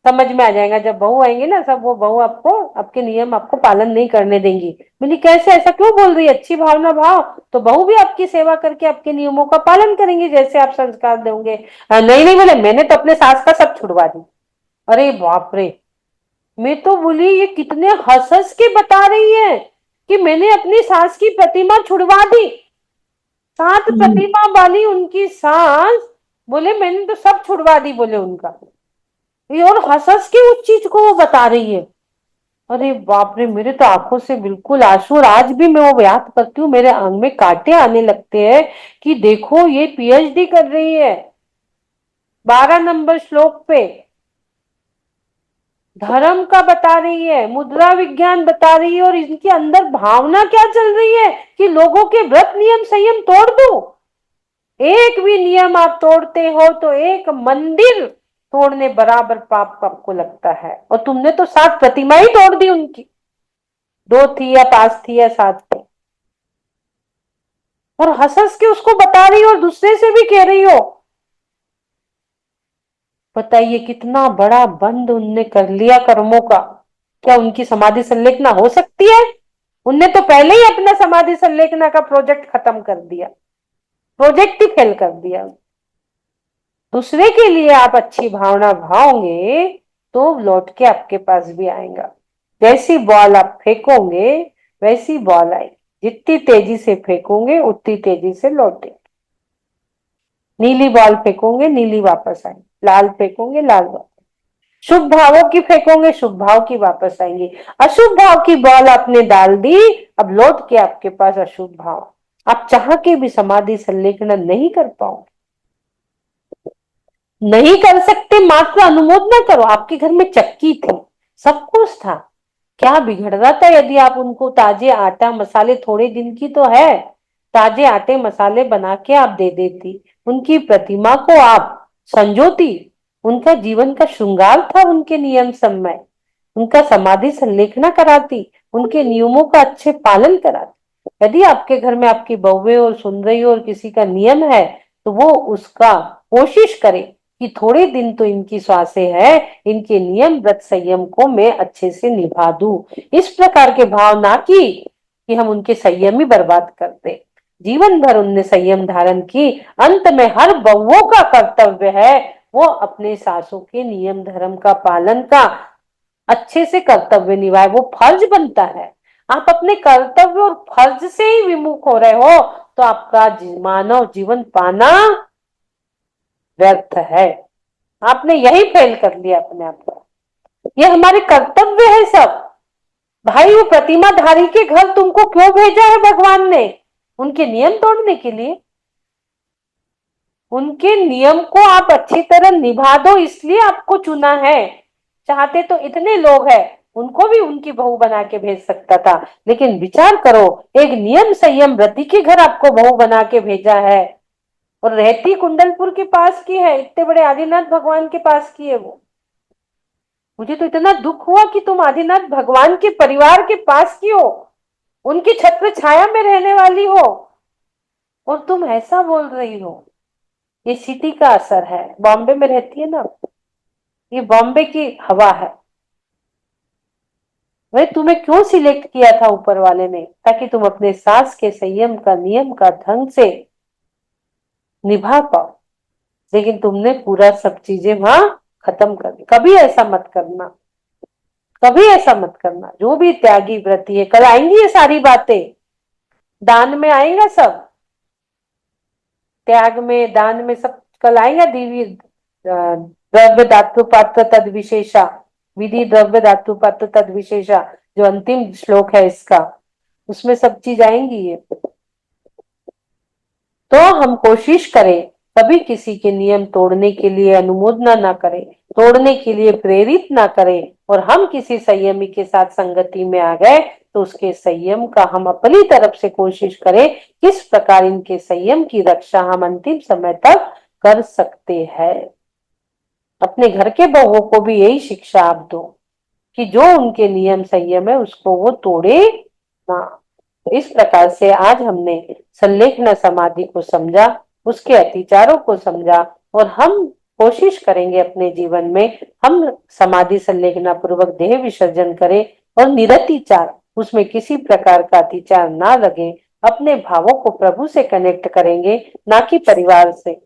समझ में आ जाएगा। जब बहू आएंगी ना सब, वो बहू आपको, आपके नियम आपको पालन नहीं करने देंगी। बोली कैसे, ऐसा क्यों बोल रही है? अच्छी भावना भाव तो बहू भी आपकी सेवा करके आपके नियमों का पालन करेंगी जैसे आप संस्कार दोगे। नहीं नहीं, बोले मैंने तो अपने सास का सब छुड़वा दी। अरे बाप रे, मैं तो बोली ये कितने हंस हंस के बता रही है कि मैंने अपनी सास की प्रतिमा छुड़वा दी। 7 प्रतिमा वाली उनकी सास, बोले मैंने तो सब छुड़वा दी, बोले उनका। ये और हंस हंस के उस चीज को वो बता रही है। अरे बाप रे, मेरे तो आंखों से बिल्कुल आंसू, और आज भी मैं वो याद करती हूँ मेरे अंग में कांटे आने लगते हैं कि देखो ये पीएचडी कर रही है 12 नंबर श्लोक पे, धर्म का बता रही है, मुद्रा विज्ञान बता रही है, और इनके अंदर भावना क्या चल रही है कि लोगों के व्रत नियम संयम तोड़ दो। एक भी नियम आप तोड़ते हो तो एक मंदिर तोड़ने बराबर पाप आपको लगता है। और तुमने तो 7 प्रतिमा ही तोड़ दी उनकी, 2 थी या 5 थी या 7 थी, और हंस हंस के उसको बता रही हो और दूसरे से भी कह रही हो। बताइए कितना बड़ा बंद उनने कर लिया कर्मों का। क्या उनकी समाधि संलेखना हो सकती है? उनने तो पहले ही अपना समाधि संलेखना का प्रोजेक्ट खत्म कर दिया, प्रोजेक्ट ही फेल कर दिया। दूसरे के लिए आप अच्छी भावना भाओगे तो लौट के आपके पास भी आएगा। जैसी बॉल आप फेंकोगे वैसी बॉल आएगी, जितनी तेजी से फेंकोगे उतनी तेजी से लौटेगी। नीली बॉल फेंकोगे नीली वापस आएगी, लाल फेंकोगे लाल वापस, शुभ भावों की फेंकोगे शुभ भाव की वापस आएंगी। अशुभ भाव की बॉल आपने डाल दी, अब लौट के आपके पास अशुभ भाव। आप चाह के भी समाधि संलेखना नहीं कर पाओगे, नहीं कर सकते, मात्र अनुमोदना करो। आपके घर में चक्की थी, सब कुछ था, क्या बिगड़ रहा था यदि आप उनको ताजे आटा मसाले, थोड़े दिन की तो है, ताजे आटे मसाले बना के आप दे देती, उनकी प्रतिमा को आप संजोती, उनका जीवन का श्रृंगार था उनके नियम समय, उनका समाधि संलेखना कराती, उनके नियमों का अच्छे पालन कराती। यदि आपके घर में आपकी बहुएं और सुन रही हो और किसी का नियम है तो वो उसका कोशिश करे कि थोड़े दिन तो इनकी श्वासें है, इनके नियम व्रत संयम को मैं अच्छे से निभा दूं। इस प्रकार के भाव ना कि हम उनके संयम ही बर्बाद कर दे। जीवन भर उनने संयम धारण की, अंत में हर बहुओं का कर्तव्य है वो अपने सासों के नियम धर्म का पालन का अच्छे से कर्तव्य निभाए, वो फर्ज बनता है। आप अपने कर्तव्य और फर्ज से ही विमुख हो रहे हो तो आपका मानव जीवन पाना व्यर्थ है। आपने यही फेल कर लिया अपने आप को। ये हमारे कर्तव्य है सब। भाई वो प्रतिमाधारी के घर तुमको क्यों भेजा है भगवान ने? उनके नियम तोड़ने के लिए। उनके नियम को आप अच्छी तरह निभा दो इसलिए आपको चुना है। चाहते तो इतने लोग हैं, उनको भी उनकी बहू बना के भेज सकता था, लेकिन विचार करो एक नियम संयम व्रती के घर आपको बहू बना के भेजा है, और रहती कुंडलपुर के पास की है, इतने बड़े आदिनाथ भगवान के पास की है वो। मुझे तो इतना दुख हुआ कि तुम आदिनाथ भगवान के परिवार के पास की हो, उनकी छत्र छाया में रहने वाली हो, और तुम ऐसा बोल रही हो। ये सिटी का असर है, बॉम्बे में रहती है ना, ये बॉम्बे की हवा है। भाई तुम्हें क्यों सिलेक्ट किया था ऊपर वाले ने? ताकि तुम अपने सास के संयम का नियम का ढंग से निभा पाओ, लेकिन तुमने पूरा सब चीजें वहां खत्म कर दी। कभी ऐसा मत करना, कभी ऐसा मत करना। जो भी त्यागी व्रती है, कल आएंगी ये सारी बातें, दान में आएगा सब, त्याग में दान में सब कल आएगा। दिव्य द्रव्य धातु पात्र तद विशेषा, विधि द्रव्य धातु पात्र तद विशेषा, जो अंतिम श्लोक है इसका, उसमें सब चीज आएंगी ये। तो हम कोशिश करें कभी किसी के नियम तोड़ने के लिए अनुमोदना ना करें, तोड़ने के लिए प्रेरित ना करें, और हम किसी संयमी के साथ संगति में आ गए तो उसके संयम का हम अपनी तरफ से कोशिश करें किस प्रकार इनके संयम की रक्षा हम अंतिम समय तक कर सकते हैं। अपने घर के बहुओं को भी यही शिक्षा आप दो कि जो उनके नियम संयम है उसको वो तोड़े ना। इस प्रकार से आज हमने संलेखना समाधि को समझा, उसके अतिचारों को समझा, और हम कोशिश करेंगे अपने जीवन में हम समाधि संलेखना पूर्वक देह विसर्जन करें और निरतिचार, उसमें किसी प्रकार का अतिचार ना लगे, अपने भावों को प्रभु से कनेक्ट करेंगे, ना कि परिवार से।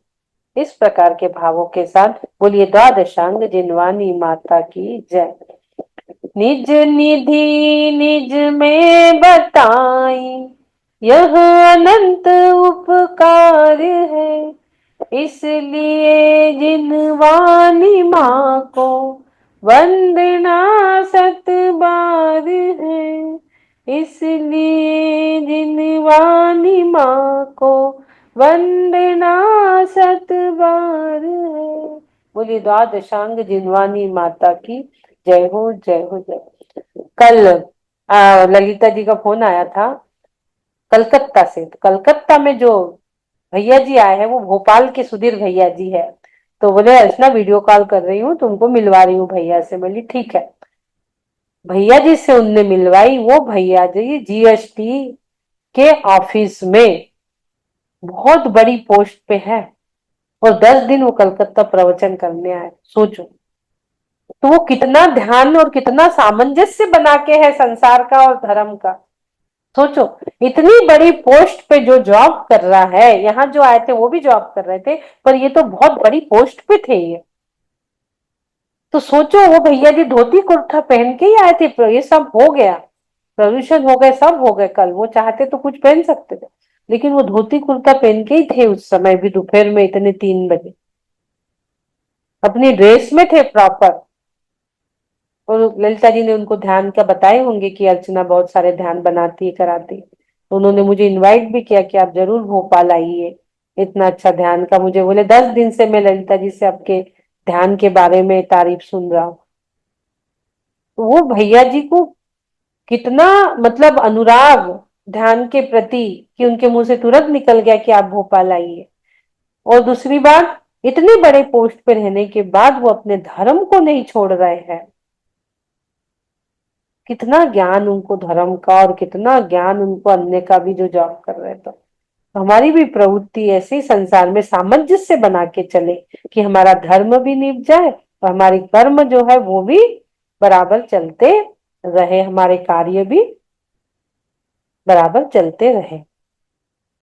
इस प्रकार के भावों के साथ बोलिए द्वादशांग जिनवानी माता की जय। निज निधि निज में बताई यह अनंत उपकार है, इसलिए जिनवानी माँ को वंदना सत बार है, इसलिए जिनवानी माँ को वंदना सत बार है। बोलिए द्वादशांग जिनवानी माता की जय हो जय हो जय। कल ललिता जी का फोन आया था कलकत्ता से। तो कलकत्ता में जो भैया जी आए हैं वो भोपाल के सुधीर भैया जी है। तो बोले अर्चना वीडियो कॉल कर रही हूँ, तुमको मिलवा रही हूँ भैया से। बोली ठीक है। भैया जी से उनने मिलवाई। वो भैया जी जीएसटी के ऑफिस में बहुत बड़ी पोस्ट पे है और 10 दिन वो कलकत्ता प्रवचन करने आए। सोचो तो वो कितना ध्यान और कितना सामंजस्य बना के है संसार का और धर्म का। सोचो इतनी बड़ी पोस्ट पे जो जॉब कर रहा है, यहाँ जो आए थे वो भी जॉब कर रहे थे, पर ये तो बहुत बड़ी पोस्ट पे थे ये। तो सोचो वो भैया जी धोती कुर्ता पहन के ही आए थे। ये सब हो गया, प्रदूषण हो गए, सब हो गए। कल वो चाहते तो कुछ पहन सकते थे, लेकिन वो धोती कुर्ता पहन के ही थे उस समय भी, दोपहर में इतने 3 बजे अपनी ड्रेस में थे प्रॉपर। और ललिता जी ने उनको ध्यान का बताए होंगे कि अर्चना बहुत सारे ध्यान बनाती है, कराती है। तो उन्होंने मुझे इनवाइट भी किया कि आप जरूर भोपाल आइए, इतना अच्छा ध्यान का। मुझे बोले 10 दिन से मैं ललिता जी से आपके ध्यान के बारे में तारीफ सुन रहा हूँ। तो वो भैया जी को कितना मतलब अनुराग ध्यान के प्रति कि उनके मुंह से तुरंत निकल गया कि आप भोपाल आइए। और दूसरी बात, इतने बड़े पोस्ट पे रहने के बाद वो अपने धर्म को नहीं छोड़ रहे हैं। कितना ज्ञान उनको धर्म का और कितना ज्ञान उनको अन्य का भी, जो जॉब कर रहे थे। तो हमारी भी प्रवृत्ति ऐसे ही संसार में सामंजस्य बना के चले कि हमारा धर्म भी निभ जाए और हमारे कर्म जो है वो भी बराबर चलते रहे, हमारे कार्य भी बराबर चलते रहे।